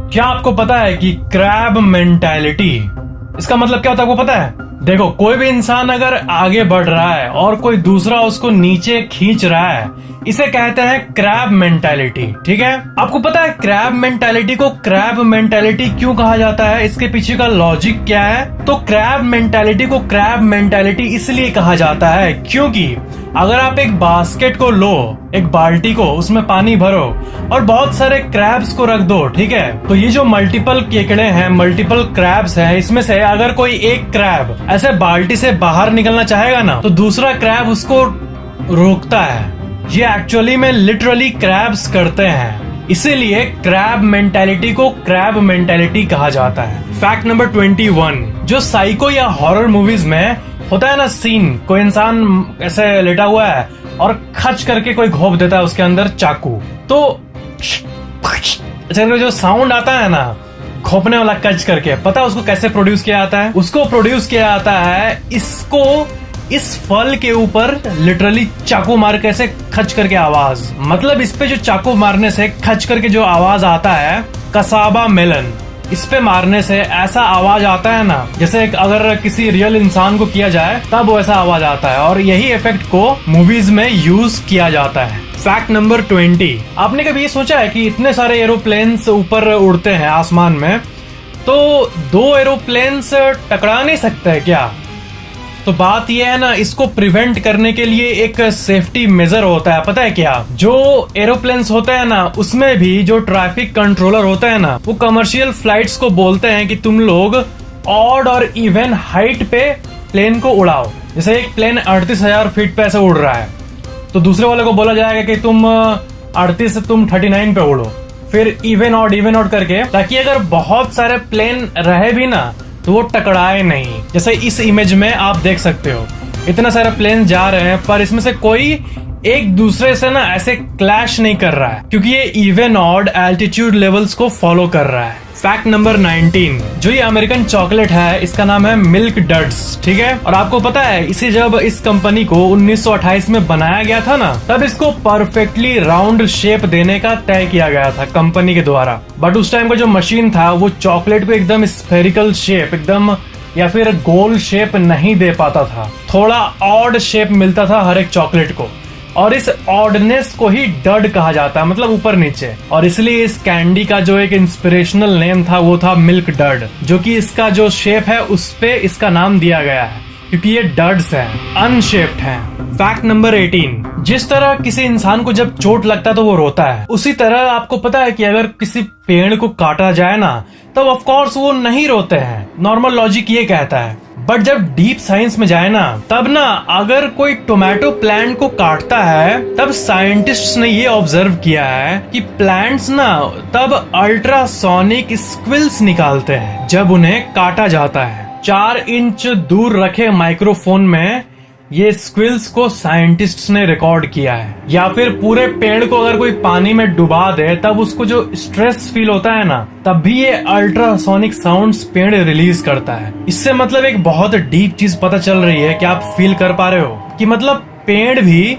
क्या आपको पता है कि क्रैब मेंटालिटी इसका मतलब क्या होता है? आपको पता है? देखो, कोई भी इंसान अगर आगे बढ़ रहा है और कोई दूसरा उसको नीचे खींच रहा है, इसे कहते हैं क्रैब मेंटालिटी। ठीक है, आपको पता है क्रैब मेंटालिटी को क्रैब मेंटालिटी क्यों कहा जाता है? इसके पीछे का लॉजिक क्या है? तो क्रैब मेंटालिटी को क्रैब मेंटालिटी इसलिए कहा जाता है क्योंकि अगर आप एक बास्केट को लो, एक बाल्टी को, उसमें पानी भरो और बहुत सारे क्रैब्स को रख दो, ठीक है, तो ये जो मल्टीपल केकड़े हैं, मल्टीपल क्रैब्स हैं, इसमें से अगर कोई एक क्रैब ऐसे बाल्टी से बाहर निकलना चाहेगा ना, तो दूसरा क्रैब उसको रोकता है। ये एक्चुअली में लिटरली क्रैब्स करते हैं, इसीलिए क्रैब मेंटालिटी को क्रैब मेंटालिटी कहा जाता है। फैक्ट नंबर 21, जो साइको या हॉरर मूवीज में होता है ना सीन, कोई इंसान ऐसे लेटा हुआ है और खच करके कोई घोप देता है उसके अंदर चाकू, तो जो साउंड आता है ना घोपने वाला कच करके, पता है उसको कैसे प्रोड्यूस किया जाता है? उसको प्रोड्यूस किया जाता है इस फल के ऊपर लिटरली चाकू मार के ऐसे खच करके आवाज, मतलब इस पे जो चाकू मारने से खच करके जो आवाज आता है, कसाबा मेलन, इस पे मारने से ऐसा आवाज आता है ना, जैसे अगर किसी रियल इंसान को किया जाए तब वैसा आवाज आता है, और यही इफेक्ट को मूवीज में यूज किया जाता है। फैक्ट नंबर 20, आपने कभी ये सोचा है कि इतने सारे एरोप्लेन्स ऊपर उड़ते हैं आसमान में, तो दो एरोप्लेन्स टकरा नहीं सकते क्या? तो बात यह है ना, इसको प्रिवेंट करने के लिए एक सेफ्टी मेजर होता है, पता है क्या? जो एरोप्लेन्स होते हैं ना, उसमें भी जो ट्रैफिक कंट्रोलर होते हैं ना, वो कमर्शियल फ्लाइट्स को बोलते हैं कि तुम लोग ऑड और इवन हाइट पे प्लेन को उड़ाओ। जैसे एक प्लेन 38,000 फीट पे ऐसे उड़ रहा है, तो दूसरे वाले को बोला जाएगा कि तुम 38 से तुम 39 पे उड़ो, फिर इवन ऑड करके, ताकि अगर बहुत सारे प्लेन रहे भी ना तो वो टकराए नहीं। जैसे इस इमेज में आप देख सकते हो, इतना सारा प्लेन जा रहे हैं पर इसमें से कोई एक दूसरे से ना ऐसे क्लैश नहीं कर रहा है, क्योंकि ये इवन ऑड एल्टीट्यूड लेवल्स को फॉलो कर रहा है। फैक्ट नंबर 19, जो ये अमेरिकन चॉकलेट है, इसका नाम है मिल्क डड्स, ठीक है, और आपको पता है इसे जब इस कंपनी को 1928 में बनाया गया था ना, तब इसको परफेक्टली राउंड शेप देने का तय किया गया था कंपनी के द्वारा। बट उस टाइम का जो मशीन था वो चॉकलेट को एकदम स्फेरिकल शेप, एकदम या फिर गोल शेप नहीं दे पाता था, थोड़ा ऑड शेप मिलता था हर एक चॉकलेट को, और इस ऑडनेस को ही डड कहा जाता है, मतलब ऊपर नीचे, और इसलिए इस कैंडी का जो एक इंस्पिरेशनल नेम था वो था मिल्क डड, जो कि इसका जो शेप है उस पे इसका नाम दिया गया है, क्योंकि ये डड्स हैं, अनशेप्ड हैं। फैक्ट नंबर 18, जिस तरह किसी इंसान को जब चोट लगता है तो वो रोता है, उसी तरह आपको पता है कि अगर किसी पेड़ को काटा जाए ना, तब ऑफ कोर्स वो नहीं रोते हैं, नॉर्मल लॉजिक ये कहता है। बट जब डीप साइंस में जाए ना, तब ना अगर कोई टोमेटो प्लांट को काटता है, तब साइंटिस्ट्स ने ये ऑब्जर्व किया है कि प्लांट्स ना तब अल्ट्रासोनिक स्क्विल्स निकालते हैं जब उन्हें काटा जाता है। 4 इंच दूर रखे माइक्रोफोन में ये स्क्विल्स को साइंटिस्ट्स ने रिकॉर्ड किया है। या फिर पूरे पेड़ को अगर कोई पानी में डुबा दे, तब उसको जो स्ट्रेस फील होता है ना, तब भी ये अल्ट्रासोनिक साउंड्स पेड़ रिलीज करता है। इससे मतलब एक बहुत डीप चीज पता चल रही है कि आप फील कर पा रहे हो कि मतलब पेड़ भी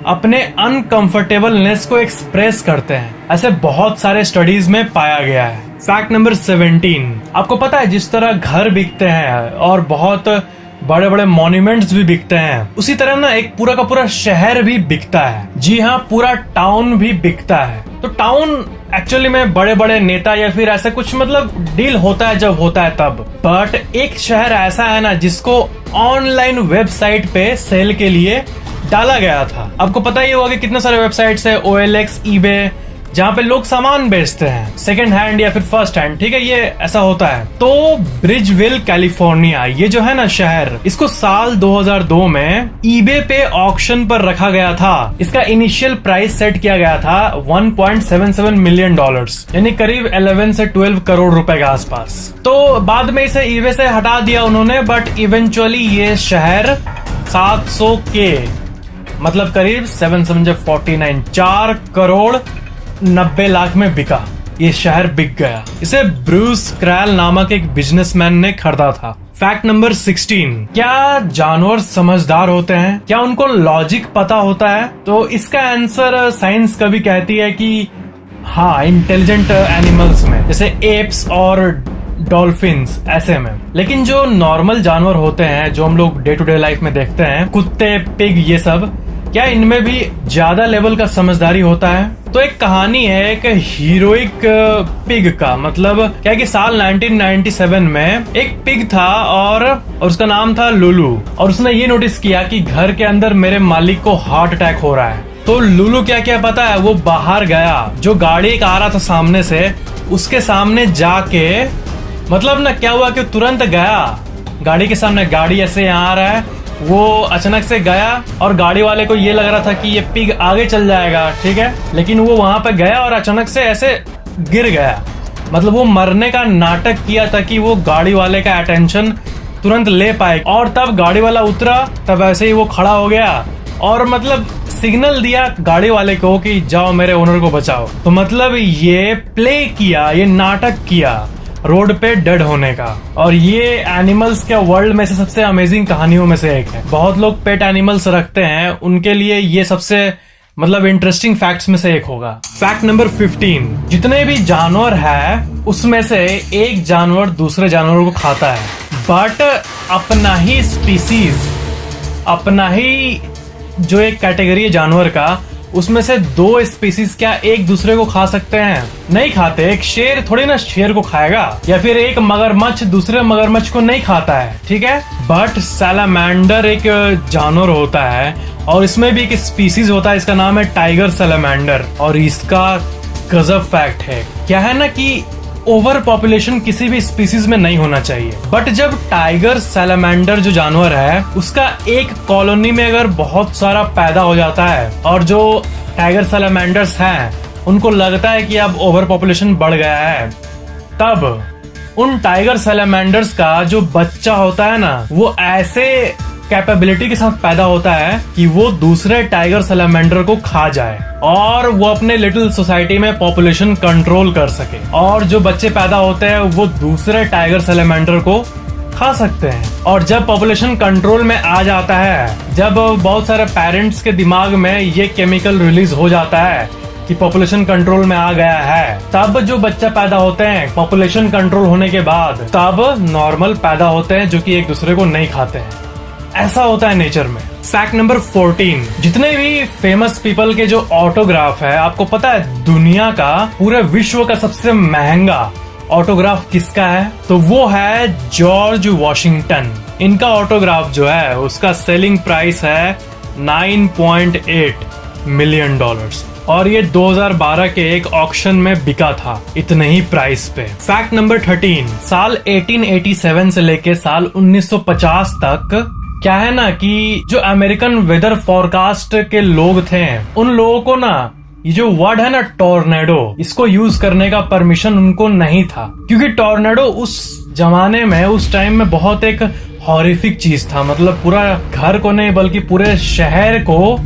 अपने अनकंफर्टेबलनेस को एक्सप्रेस करते हैं। ऐसे बहुत सारे स्टडीज में पाया गया है। फैक्ट नंबर 17, आपको पता है जिस तरह घर बिकते हैं और बहुत बड़े बड़े मॉन्यूमेंट्स भी बिकते हैं, उसी तरह ना एक पूरा का पूरा शहर भी बिकता है। जी हाँ, पूरा टाउन भी बिकता है। तो टाउन एक्चुअली में बड़े बड़े नेता या फिर ऐसा कुछ मतलब डील होता है जब होता है तब। बट एक शहर ऐसा है ना जिसको ऑनलाइन वेबसाइट पे सेल के लिए डाला गया था। आपको पता ही होगा कि कितने सारे वेबसाइट्स है, OLX, eBay, जहाँ पे लोग सामान बेचते हैं सेकंड हैंड या फिर फर्स्ट हैंड, ठीक है, ये ऐसा होता है। तो ब्रिजविल कैलिफोर्निया, ये जो है ना शहर, इसको साल 2002 में eBay पे ऑक्शन पर रखा गया था। इसका इनिशियल प्राइस सेट किया गया था $1.77 मिलियन, यानी करीब 11 से 12 करोड़ रुपए के आसपास। तो बाद में इसे eBay से हटा दिया उन्होंने, बट इवेंचुअली ये शहर 700 के मतलब करीब 749 4 करोड़ 90 लाख में बिका। ये शहर बिक गया। इसे ब्रूस क्रैल नामक एक बिजनेसमैन ने खरीदा था। फैक्ट नंबर 16, क्या जानवर समझदार होते हैं? क्या उनको लॉजिक पता होता है? तो इसका आंसर साइंस कभी कहती है कि हाँ, इंटेलिजेंट एनिमल्स में, जैसे एप्स और डॉल्फिन्स ऐसे में। लेकिन जो नॉर्मल जानवर होते हैं जो हम लोग डे टू डे लाइफ में देखते हैं, कुत्ते, पिग, ये सब, क्या इनमें भी ज्यादा लेवल का समझदारी होता है? तो एक कहानी है एक हीरोइक पिग का। मतलब क्या है कि साल 1997 में एक पिग था और उसका नाम था लुलू, और उसने ये नोटिस किया कि घर के अंदर मेरे मालिक को हार्ट अटैक हो रहा है। तो लुलू क्या क्या पता है, वो बाहर गया, जो गाड़ी एक आ रहा था सामने से, उसके सामने जाके, मतलब ना क्या हुआ कि तुरंत गया गाड़ी के सामने, गाड़ी ऐसे आ रहा है, वो अचानक से गया और गाड़ी वाले को ये लग रहा था कि ये पिग आगे चल जाएगा, ठीक है, लेकिन वो वहां पे गया और अचानक से ऐसे गिर गया। मतलब वो मरने का नाटक किया था कि वो गाड़ी वाले का अटेंशन तुरंत ले पाए, और तब गाड़ी वाला उतरा, तब ऐसे ही वो खड़ा हो गया और मतलब सिग्नल दिया गाड़ी वाले को कि जाओ मेरे ओनर को बचाओ। तो मतलब ये प्ले किया, ये नाटक किया रोड पे डेड होने का। और ये एनिमल्स के वर्ल्ड में से सबसे अमेजिंग कहानियों में से एक है। बहुत लोग पेट एनिमल्स रखते हैं, उनके लिए ये सबसे मतलब इंटरेस्टिंग फैक्ट्स में से एक होगा। फैक्ट नंबर 15, जितने भी जानवर है उसमें से एक जानवर दूसरे जानवरों को खाता है, बट अपना ही स्पीसीज, अपना ही जो एक कैटेगरी है जानवर का, उसमें से दो स्पीसीज क्या एक दूसरे को खा सकते हैं? नहीं खाते। एक शेर थोड़ी ना शेर को खाएगा, या फिर एक मगरमच्छ दूसरे मगरमच्छ को नहीं खाता है, ठीक है। बट सैलामेंडर एक जानवर होता है और इसमें भी एक स्पीसीज होता है, इसका नाम है टाइगर सैलामेंडर। और इसका गजब फैक्ट है, क्या है ना कि ओवर पॉपुलेशन किसी भी स्पीसीज में नहीं होना चाहिए, बट जब टाइगर सैलामेंडर जो जानवर है उसका एक कॉलोनी में अगर बहुत सारा पैदा हो जाता है और जो टाइगर सैलामेंडर्स हैं उनको लगता है कि अब ओवर पॉपुलेशन बढ़ गया है, तब उन टाइगर सैलामेंडर्स का जो बच्चा होता है ना, वो ऐसे कैपेबिलिटी के साथ पैदा होता है कि वो दूसरे टाइगर सैलामेंडर को खा जाए और वो अपने लिटिल सोसाइटी में पॉपुलेशन कंट्रोल कर सके, और जो बच्चे पैदा होते हैं वो दूसरे टाइगर सैलामेंडर को खा सकते हैं। और जब पॉपुलेशन कंट्रोल में आ जाता है, जब बहुत सारे पेरेंट्स के दिमाग में ये केमिकल रिलीज हो जाता है कि पॉपुलेशन कंट्रोल में आ गया है, तब जो बच्चा पैदा होते हैं पॉपुलेशन कंट्रोल होने के बाद, तब नॉर्मल पैदा होते हैं जो कि एक दूसरे को नहीं खाते हैं। ऐसा होता है नेचर में। फैक्ट नंबर 14, जितने भी फेमस पीपल के जो ऑटोग्राफ है, आपको पता है दुनिया का, पूरे विश्व का सबसे महंगा ऑटोग्राफ किसका है? तो वो है जॉर्ज वॉशिंगटन। इनका ऑटोग्राफ जो है उसका सेलिंग प्राइस है $9.8 मिलियन, और ये 2012 के एक ऑक्शन में बिका था इतने ही प्राइस पे। फैक्ट नंबर 13, साल 1887 से लेके साल 1950 तक क्या है ना कि जो अमेरिकन वेदर फॉरकास्ट के लोग थे, उन लोगों को ना ये जो वर्ड है ना टॉर्नेडो, इसको यूज करने का परमिशन उनको नहीं था, क्योंकि टॉर्नेडो उस जमाने में, उस टाइम में बहुत एक हॉरिफिक चीज था। मतलब पूरा घर को नहीं बल्कि पूरे शहर को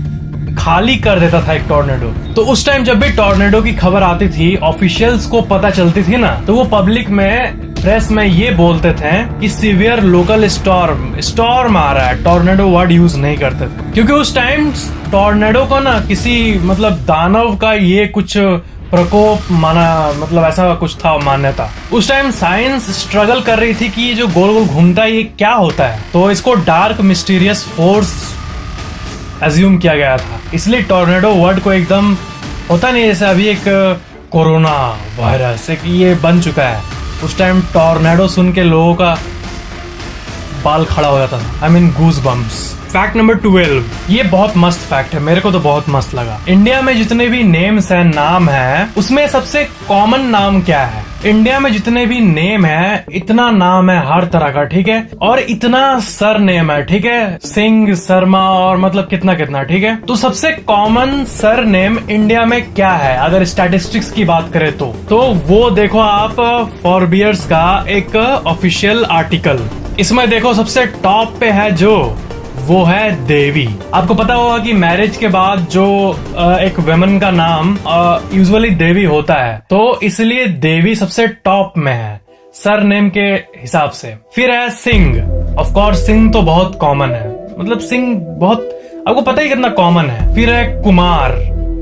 खाली कर देता था एक टॉर्नेडो। तो उस टाइम जब भी टॉर्नेडो की खबर आती थी, ऑफिशियल्स को पता चलती थी ना, तो वो पब्लिक में, प्रेस में ये बोलते थे कि सीवियर लोकल स्टॉर्म आ रहा है। टॉर्नेडो वर्ड यूज नहीं करते थे, क्योंकि उस टाइम टॉर्नेडो को ना किसी मतलब दानव का ये कुछ प्रकोप माना, मतलब ऐसा कुछ था मान्यता। उस टाइम साइंस स्ट्रगल कर रही थी कि ये जो गोल गोल घूमता है ये क्या होता है, तो इसको डार्क मिस्टीरियस फोर्स एज्यूम किया गया था। इसलिए टॉर्नेडो वर्ड को एकदम होता नहीं, जैसे अभी एक कोरोना वायरस एक ये बन चुका है, उस टाइम टॉर्नेडो सुन के लोगों का बाल खड़ा हो जाता था, I mean goose bumps. Fact number 12, ये बहुत मस्त फैक्ट है, मेरे को तो बहुत मस्त लगा। इंडिया में जितने भी नेम्स हैं, नाम है, उसमें सबसे कॉमन नाम क्या है? इंडिया में जितने भी नेम है, इतना नाम है हर तरह का, ठीक है, और इतना सर नेम है, ठीक है, सिंह, शर्मा और मतलब कितना कितना, ठीक है। तो सबसे कॉमन सर नेम इंडिया में क्या है अगर स्टैटिस्टिक्स की बात करें तो वो देखो आप फॉरबियर्स का एक ऑफिशियल आर्टिकल, इसमें देखो सबसे टॉप पे है जो, वो है देवी। आपको पता होगा कि मैरिज के बाद जो एक वुमन का नाम यूजुअली देवी होता है, तो इसलिए देवी सबसे टॉप में है सर नेम के हिसाब से। फिर है सिंह, ऑफ कोर्स सिंह तो बहुत कॉमन है, मतलब सिंह बहुत आपको पता ही कितना कॉमन है। फिर है कुमार,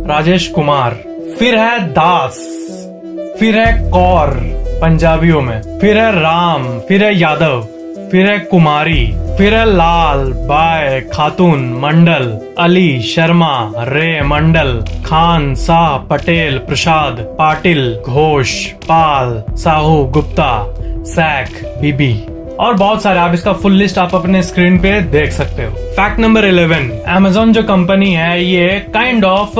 राजेश कुमार। फिर है दास, फिर है कौर पंजाबियों में, फिर है राम, फिर है यादव, फिर है कुमारी, फिर है लाल, बाय, खातून, मंडल, अली, शर्मा, रे, मंडल, खान, शाह, पटेल, प्रसाद, पाटिल, घोष, पाल, साहू, गुप्ता, सैक, बीबी और बहुत सारे। आप इसका फुल लिस्ट आप अपने स्क्रीन पे देख सकते हो। फैक्ट नंबर 11, Amazon जो कंपनी है ये काइंड ऑफ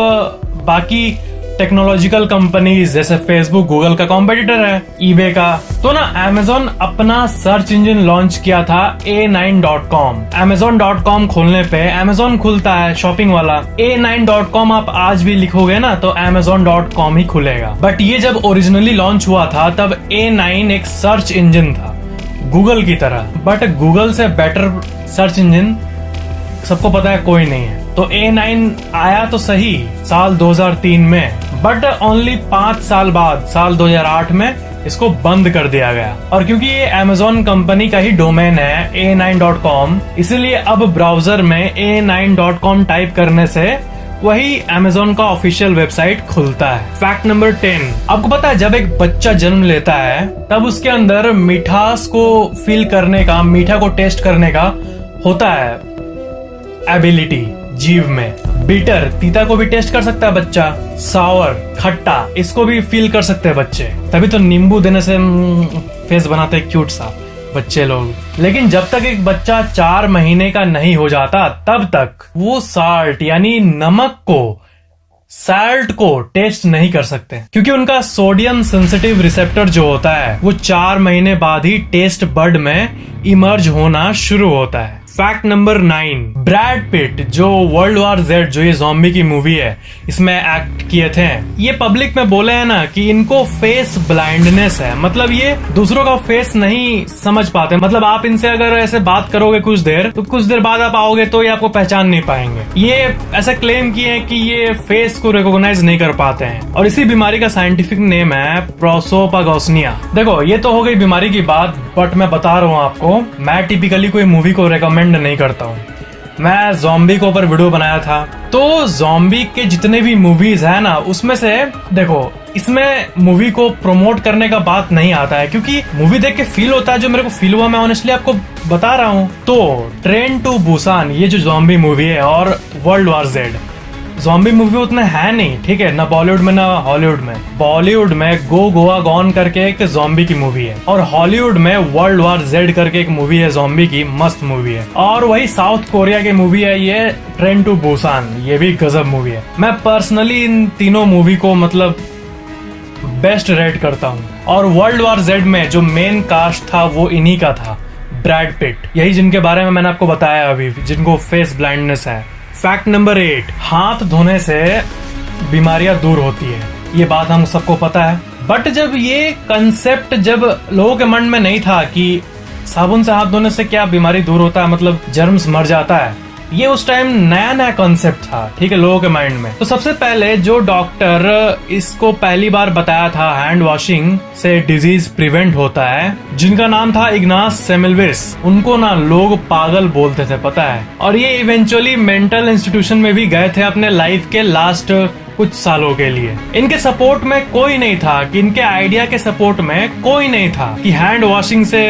बाकी टेक्नोलॉजिकल कंपनीज जैसे फेसबुक, गूगल का कॉम्पिटिटर है, eBay का। तो ना Amazon अपना सर्च इंजन लॉन्च किया था A9.com। Amazon.com खोलने पे Amazon खुलता है शॉपिंग वाला, A9.com आप आज भी लिखोगे ना तो Amazon.com ही खुलेगा। बट ये जब ओरिजिनली लॉन्च हुआ था तब A9 एक सर्च इंजन था गूगल की तरह, बट गूगल से बेटर सर्च इंजन सबको पता है कोई नहीं है। तो A9 आया तो सही साल 2003 में, बट ओनली 5 साल बाद साल 2008 में इसको बंद कर दिया गया। और क्योंकि ये Amazon कंपनी का ही डोमेन है A9.com, इसीलिए अब ब्राउजर में A9.com टाइप करने से वही Amazon का ऑफिशियल वेबसाइट खुलता है। फैक्ट नंबर 10, आपको पता है जब एक बच्चा जन्म लेता है तब उसके अंदर मिठास को फील करने का, मीठा को टेस्ट करने का होता है एबिलिटी जीव में। बीटर, तीता को भी टेस्ट कर सकता है बच्चा, सावर, खट्टा, इसको भी फील कर सकते हैं बच्चे, तभी तो नींबू देने से फेस बनाते हैं क्यूट सा बच्चे लोग। लेकिन जब तक एक बच्चा 4 महीने का नहीं हो जाता तब तक वो साल्ट यानी नमक को, साल्ट को टेस्ट नहीं कर सकते, क्योंकि उनका सोडियम सेंसिटिव रिसेप्टर जो होता है वो 4 महीने बाद ही टेस्ट बड में इमर्ज होना शुरू होता है। फैक्ट नंबर 9, ब्रैड पिट जो वर्ल्ड वॉर जेड जो ये ज़ॉम्बी की मूवी है इसमें एक्ट किए थे, ये पब्लिक में बोले हैं ना कि इनको फेस ब्लाइंडनेस है, मतलब ये दूसरों का फेस नहीं समझ पाते। मतलब आप इनसे अगर ऐसे बात करोगे कुछ देर तो कुछ देर बाद आप आओगे तो ये आपको पहचान नहीं पाएंगे। ये ऐसा क्लेम किए हैं कि ये फेस को रिकॉग्नाइज नहीं कर पाते हैं और इसी बीमारी का साइंटिफिक नेम है प्रोसोपागोस्निया। देखो ये तो हो गई बीमारी की बात, बट मैं बता रहा हूँ आपको, मैं टिपिकली कोई मूवी को रेकमेंड नहीं करता हूँ। मैं ज़ॉम्बी के ऊपर वीडियो बनाया था, तो ज़ॉम्बी के जितने भी मूवीज है ना उसमें से देखो इसमें मूवी को प्रमोट करने का बात नहीं आता है, क्योंकि मूवी देख के फील होता है जो मेरे को फील हुआ, मैं ऑनेस्टली आपको बता रहा हूँ। तो ट्रेन टू बुसान ये जो ज़ॉम्बी मूवी है और world war Z, zombie movie उतने है नहीं, ठीक है, ना बॉलीवुड में ना हॉलीवुड में। बॉलीवुड में गो गोवा गॉन करके एक ज़ॉम्बी की मूवी है और हॉलीवुड में वर्ल्ड वॉर जेड करके एक मूवी है ज़ॉम्बी की, मस्त मूवी है। और वही साउथ कोरिया की मूवी है ये ट्रेन टू बुसान, ये भी गजब मूवी है। मैं पर्सनली इन तीनों मूवी को मतलब बेस्ट रेट करता हूँ। और वर्ल्ड वॉर जेड में जो मेन कास्ट था वो इन्हीं का था, ब्रैड पिट, यही जिनके बारे में मैंने आपको बताया अभी, जिनको फेस ब्लाइंडनेस है। फैक्ट नंबर 8, हाथ धोने से बीमारियां दूर होती है, ये बात हम सबको पता है। बट जब ये कंसेप्ट जब लोगों के मन में नहीं था कि साबुन से हाथ धोने से क्या बीमारी दूर होता है, मतलब जर्म्स मर जाता है, ये उस टाइम नया नया कॉन्सेप्ट था, ठीक है, लोगों के माइंड में। तो सबसे पहले जो डॉक्टर इसको पहली बार बताया था हैंड वॉशिंग से डिजीज प्रिवेंट होता है, जिनका नाम था इग्नास सेमिल्विस, उनको ना लोग पागल बोलते थे पता है। और ये इवेंचुअली मेंटल इंस्टीट्यूशन में भी गए थे अपने लाइफ के लास्ट कुछ सालों के लिए। इनके सपोर्ट में कोई नहीं था, कि इनके आइडिया के सपोर्ट में कोई नहीं था कि हैंड वॉशिंग से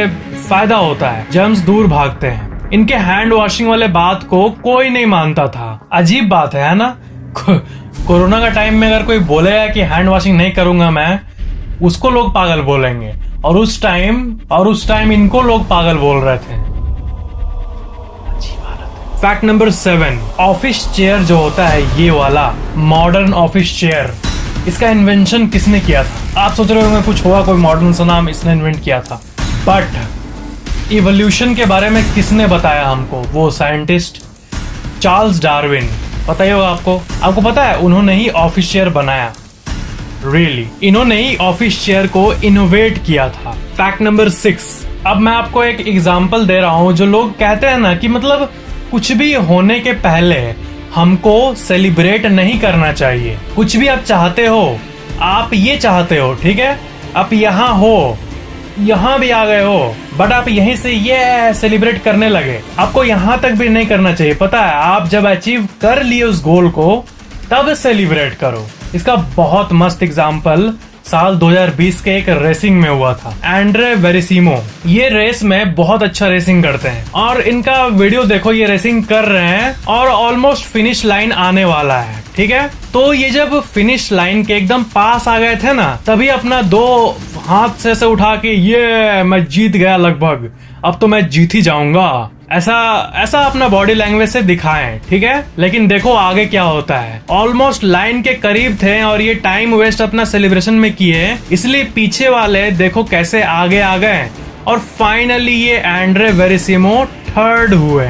फायदा होता है, जर्म्स दूर भागते हैं। इनके हैंड वॉशिंग वाले बात को कोई नहीं मानता था। अजीब बात है ना, कोरोना का टाइम में अगर कोई बोलेगा कि हैंड वॉशिंग नहीं करूंगा मैं, उसको लोग पागल बोलेंगे, और उस टाइम इनको लोग पागल बोल रहे थे। फैक्ट नंबर 7, ऑफिस चेयर जो होता है ये वाला मॉडर्न ऑफिस चेयर, इसका इन्वेंशन किसने किया था? आप सोच रहे होंगे कुछ होगा कोई मॉडर्न सा नाम इसने इन्वेंट किया था, बट इवोल्यूशन के बारे में किसने बताया हमको? वो साइंटिस्ट चार्ल्स डार्विन, पता ही होगा आपको। आपको पता है उन्होंने ही ऑफिस चेयर बनाया, रियली इन्होंने ही ऑफिस चेयर को इनोवेट किया था। फैक्ट नंबर 6, अब मैं आपको एक एग्जांपल दे रहा हूं। जो लोग कहते हैं ना कि मतलब कुछ भी होने के पहले हमको सेलिब्रेट नहीं करना चाहिए। कुछ भी आप चाहते हो, आप ये चाहते हो, ठीक है, आप यहाँ हो, यहाँ भी आ गए हो, बट आप यहीं से ये सेलिब्रेट करने लगे, आपको यहाँ तक भी नहीं करना चाहिए। पता है आप जब अचीव कर लिए उस गोल को तब सेलिब्रेट करो। इसका बहुत मस्त एग्जाम्पल साल 2020 के एक रेसिंग में हुआ था। एंड्रे वेरिसिमो ये रेस में बहुत अच्छा रेसिंग करते हैं और इनका वीडियो देखो, ये रेसिंग कर रहे हैं और ऑलमोस्ट फिनिश लाइन आने वाला है। ठीक है, तो ये जब फिनिश लाइन के एकदम पास आ गए थे ना, तभी अपना 2 हाथ से उठा के ये मैं जीत गया लगभग, अब तो मैं जीत ही जाऊंगा, ऐसा अपना बॉडी लैंग्वेज से दिखाएं। ठीक है, लेकिन देखो आगे क्या होता है। ऑलमोस्ट लाइन के करीब थे और ये टाइम वेस्ट अपना सेलिब्रेशन में किए, इसलिए पीछे वाले देखो कैसे आगे आ गए और फाइनली ये एंड्रे वेरिसिमो थर्ड हुए।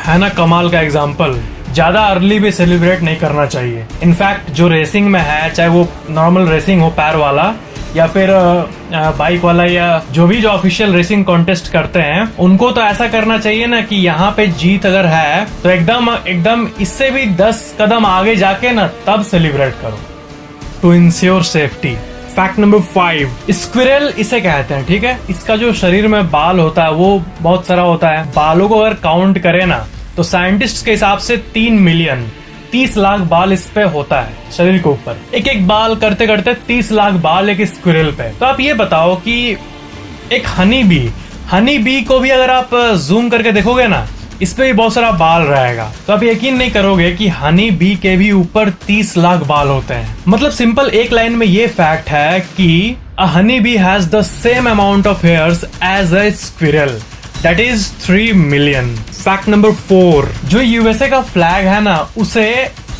है ना कमाल का एग्जाम्पल। ज्यादा अर्ली भी सेलिब्रेट नहीं करना चाहिए। इनफैक्ट जो रेसिंग में है, चाहे वो नॉर्मल रेसिंग हो पैर वाला या फिर बाइक वाला या जो ऑफिशियल रेसिंग कॉन्टेस्ट करते हैं, उनको तो ऐसा करना चाहिए ना कि यहाँ पे जीत अगर है तो एकदम इससे भी 10 कदम आगे जाके ना तब सेलिब्रेट करो, to ensure safety. Fact number 5, squirrel इसे कहते हैं। ठीक है, इसका जो शरीर में बाल होता है वो बहुत सारा होता है। बालों को अगर काउंट करे ना तो साइंटिस्ट के हिसाब से 3 मिलियन 30 लाख बाल इस पे होता है शरीर के ऊपर। एक बाल करते करते 30 लाख बाल एक स्क्विरल पे। तो आप ये बताओ कि एक हनी बी को भी अगर आप जूम करके देखोगे ना, इस पे भी बहुत सारा बाल रहेगा, तो आप यकीन नहीं करोगे कि हनी बी के भी ऊपर 30 लाख बाल होते हैं। मतलब सिंपल एक लाइन में ये फैक्ट है कि a honey bee has the same amount of hairs as a squirrel, that is 3 million. Fact number 4, जो यूएसए का फ्लैग है ना, उसे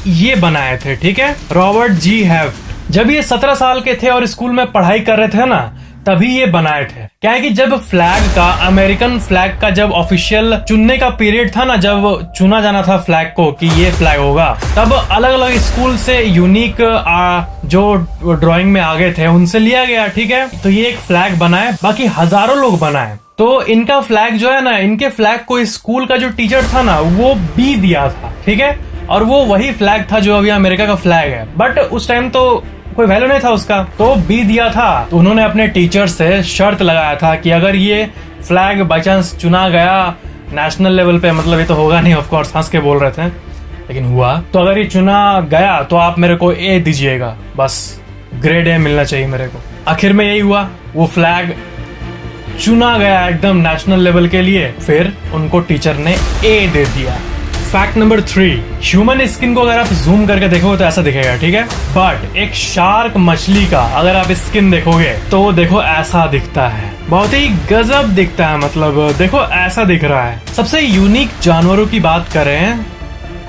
ये बनाए थे, ठीक है, रॉबर्ट जी हेफ्ट। जब ये 17 साल के थे और स्कूल में पढ़ाई कर रहे थे ना, तभी ये बनाए थे। क्या है कि जब फ्लैग का, अमेरिकन फ्लैग का जब ऑफिशियल चुनने का पीरियड था ना, जब चुना जाना था फ्लैग को कि ये फ्लैग होगा, तब अलग अलग स्कूल से यूनिक जो ड्राइंग में आगे थे उनसे लिया गया। ठीक है, तो ये एक फ्लैग बनाए, बाकी हजारों लोग बनाए। तो इनका फ्लैग जो है ना, इनके फ्लैग को स्कूल का जो टीचर था ना, वो बी दिया था। ठीक है, और वो वही फ्लैग था जो अभी अमेरिका का फ्लैग है, बट उस टाइम तो कोई वैल्यू नहीं था उसका, तो बी दिया था। तो उन्होंने अपने टीचर से शर्त लगाया था कि अगर ये फ्लैग बाई चांस चुना गया नेशनल लेवल पे, मतलब ये तो होगा नहीं, ऑफ कोर्स हंस के बोल रहे थे, लेकिन हुआ, तो अगर ये चुना गया तो आप मेरे को ए दीजिएगा, बस ग्रेड ए मिलना चाहिए मेरे को। आखिर में यही हुआ, वो फ्लैग चुना गया एकदम नेशनल लेवल के लिए, फिर उनको टीचर ने ए दे दिया। फैक्ट नंबर 3, ह्यूमन स्किन को अगर आप जूम करके देखोगे तो ऐसा दिखेगा। ठीक है, बट एक शार्क मछली का अगर आप स्किन देखोगे तो देखो ऐसा दिखता है, बहुत ही गजब दिखता है। मतलब देखो ऐसा दिख रहा है। सबसे यूनिक जानवरों की बात करें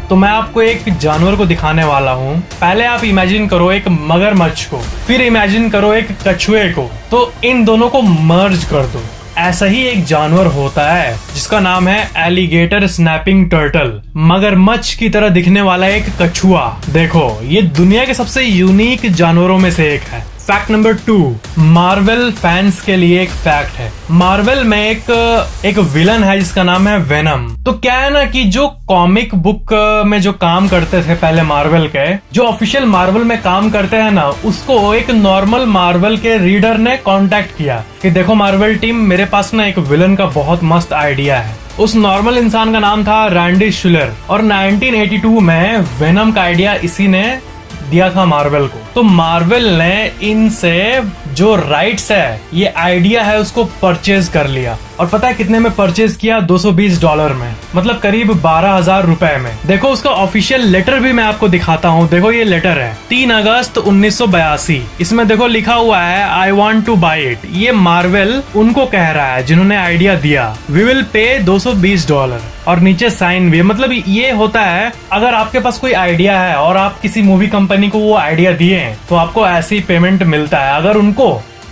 तो मैं आपको एक जानवर को दिखाने वाला हूँ। पहले आप इमेजिन करो एक मगरमच्छ को, फिर इमेजिन करो एक कछुए को, तो इन दोनों को मर्ज कर दो। ऐसा ही एक जानवर होता है जिसका नाम है एलिगेटर स्नैपिंग टर्टल, मगरमच्छ की तरह दिखने वाला एक कछुआ। देखो ये दुनिया के सबसे यूनिक जानवरों में से एक है। फैक्ट नंबर 2, मार्वल फैंस के लिए एक फैक्ट है। मार्वल में एक विलन है जिसका नाम है वेनम। तो क्या है ना कि जो कॉमिक बुक में जो काम करते थे पहले मार्वल के, जो ऑफिशियल मार्वल में काम करते हैं ना, उसको एक नॉर्मल मार्वल के रीडर ने कांटेक्ट किया कि देखो मार्वल टीम, मेरे पास ना एक विलन का बहुत मस्त आइडिया है। उस नॉर्मल इंसान का नाम था रैंडी शुलर, और 1982 में वेनम का आइडिया इसी ने दिया था मार्वल को। तो मार्वल ने इनसे जो राइट्स है, ये आइडिया है, उसको परचेज कर लिया। और पता है कितने में परचेज किया? $220 में, मतलब करीब 12,000 रुपए में। देखो उसका ऑफिशियल लेटर भी मैं आपको दिखाता हूँ। देखो ये लेटर है 3 अगस्त 1982। इसमें देखो लिखा हुआ है I want two by it. ये मार्वल उनको कह रहा है जिन्होंने आइडिया दिया, वी विल पे $220, और नीचे साइन भी। मतलब ये होता है, अगर आपके पास कोई आइडिया है और आप किसी मूवी कंपनी को वो आइडिया दिए तो आपको ऐसी पेमेंट मिलता है, अगर उनको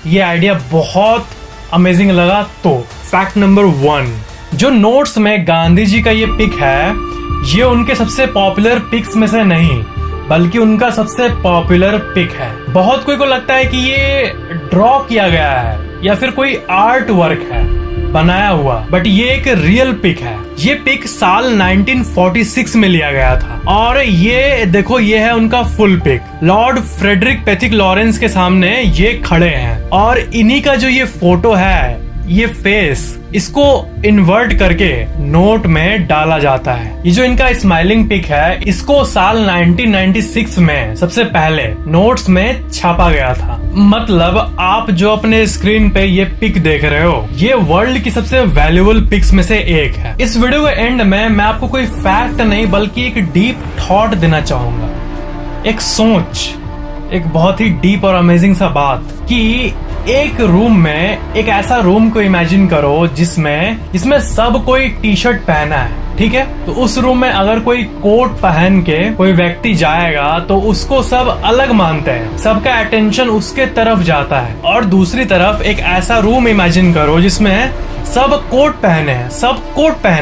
ये आइडिया बहुत अमेजिंग लगा तो। फैक्ट नंबर 1, जो नोट्स में गांधी जी का ये पिक है, ये उनके सबसे पॉपुलर पिक्स में से नहीं, बल्कि उनका सबसे पॉपुलर पिक है। बहुत कोई को लगता है कि ये ड्रॉ किया गया है या फिर कोई आर्ट वर्क है बनाया हुआ, बट ये एक रियल पिक है। ये पिक साल 1946 में लिया गया था, और ये देखो ये है उनका full pic. Lord Frederick Pethick Lawrence के सामने ये खड़े हैं, और इन्हीं का जो ये फोटो है ये फेस इसको इन्वर्ट करके नोट में डाला जाता है। ये जो इनका स्माइलिंग पिक है, इसको साल 1996 में सबसे पहले नोट्स में छापा गया था। मतलब आप जो अपने स्क्रीन पे ये पिक देख रहे हो, ये वर्ल्ड की सबसे वैल्यूएबल पिक्स में से एक है। इस वीडियो के एंड में मैं आपको कोई फैक्ट नहीं बल्कि एक डीप थॉट देना चाहूंगा, एक सोच, एक बहुत ही डीप और अमेजिंग सा बात कि एक रूम में, एक ऐसा रूम को इमेजिन करो जिसमें सब कोई टी शर्ट पहना है, ठीक है। तो उस रूम में अगर कोई कोट पहन के कोई व्यक्ति जाएगा तो उसको सब अलग मानते हैं, सबका अटेंशन उसके तरफ जाता है। और दूसरी तरफ एक ऐसा रूम इमेजिन करो जिसमें सब कोट पहने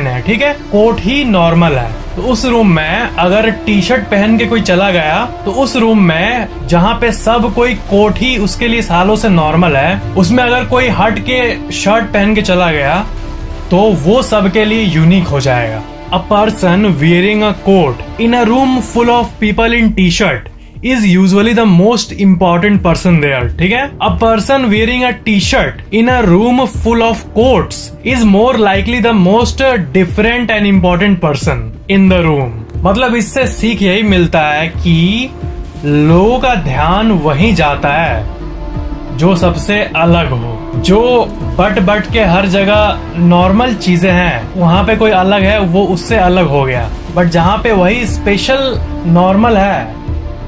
हैं, ठीक है, कोट ही नॉर्मल है। तो उस रूम में अगर टी शर्ट पहन के कोई चला गया तो उस रूम में जहाँ पे सब कोई कोट ही उसके लिए सालों से नॉर्मल है, उसमें अगर कोई हट के शर्ट पहन के चला गया तो वो सबके लिए यूनिक हो जाएगा। A person wearing a coat in a room full of people in T shirt is usually the most important person there, ठीक है। A person wearing a t-shirt in a room full of coats is more likely the most different and important person in the room। मतलब इससे सीख यही मिलता है कि लोगों का ध्यान वहीं जाता है जो सबसे अलग हो। जो बट के हर जगह नॉर्मल चीजें हैं, वहां पे कोई अलग है, वो उससे अलग हो गया। बट जहाँ पे वही स्पेशल नॉर्मल है,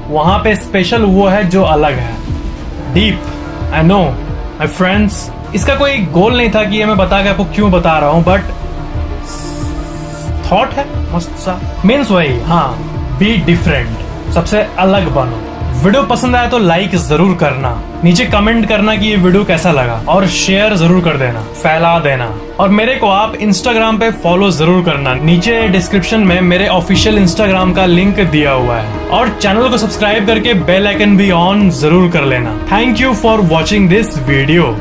वहां पे स्पेशल वो है जो अलग है। Deep, I know my friends. इसका कोई गोल नहीं था कि ये मैं बता के आपको क्यों बता रहा हूं, बट थॉट है मस्त सा। मीन्स वही, हाँ, बी डिफरेंट, सबसे अलग बनो। वीडियो पसंद आया तो लाइक जरूर करना, नीचे कमेंट करना कि ये वीडियो कैसा लगा, और शेयर जरूर कर देना, फैला देना। और मेरे को आप इंस्टाग्राम पे फॉलो जरूर करना, नीचे डिस्क्रिप्शन में मेरे ऑफिशियल इंस्टाग्राम का लिंक दिया हुआ है। और चैनल को सब्सक्राइब करके बेल आइकन भी ऑन जरूर कर लेना। Thank you for watching this video.